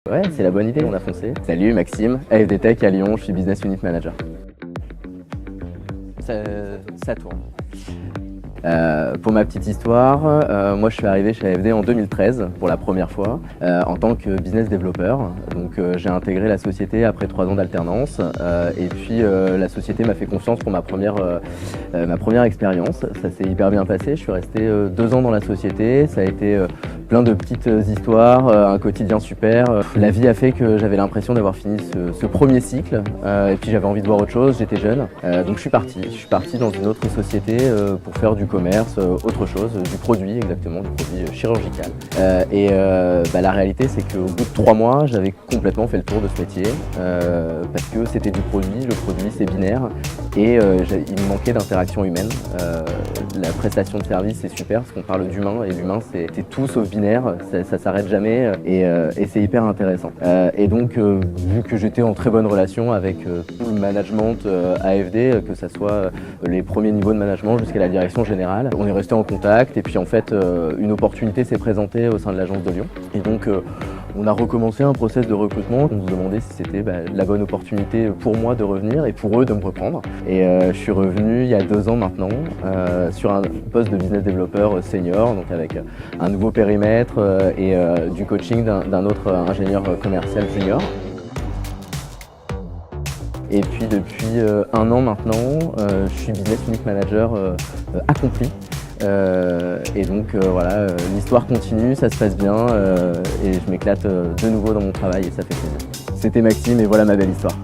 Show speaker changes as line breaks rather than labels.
Ouais, c'est la bonne idée, on a foncé. Salut Maxime, AFD Tech à Lyon, je suis Business Unit Manager. Ça tourne. Pour ma petite histoire, moi je suis arrivé chez AFD en 2013 pour la première fois en tant que business développeur. Donc j'ai intégré la société après 3 ans d'alternance et puis la société m'a fait confiance pour ma première expérience. Ça s'est hyper bien passé, je suis resté 2 ans dans la société, ça a été plein de petites histoires, un quotidien super. La vie a fait que j'avais l'impression d'avoir fini ce premier cycle et puis j'avais envie de voir autre chose, j'étais jeune. Donc je suis parti dans une autre société pour faire du commerce, autre chose, du produit exactement, du produit chirurgical. La réalité c'est qu'au bout de 3 mois, j'avais complètement fait le tour de ce métier parce que c'était du produit, le produit c'est binaire et il me manquait d'interaction humaine. La prestation de service c'est super parce qu'on parle d'humain et l'humain c'est tout sauf binaire, ça s'arrête jamais et c'est hyper intéressant. Et donc vu que j'étais en très bonne relation avec tout le management AFD, que ce soit les premiers niveaux de management jusqu'à la direction générale, on est resté en contact et puis en fait une opportunité s'est présentée au sein de l'agence de Lyon et donc on a recommencé un process de recrutement. On se demandait si c'était la bonne opportunité pour moi de revenir et pour eux de me reprendre. Et je suis revenu il y a 2 ans maintenant sur un poste de business développeur senior, donc avec un nouveau périmètre et du coaching d'un autre ingénieur commercial junior. Et puis depuis 1 an maintenant, je suis business unit manager accompli. Et donc voilà, l'histoire continue, ça se passe bien et je m'éclate de nouveau dans mon travail et ça fait plaisir. C'était Maxime et voilà ma belle histoire.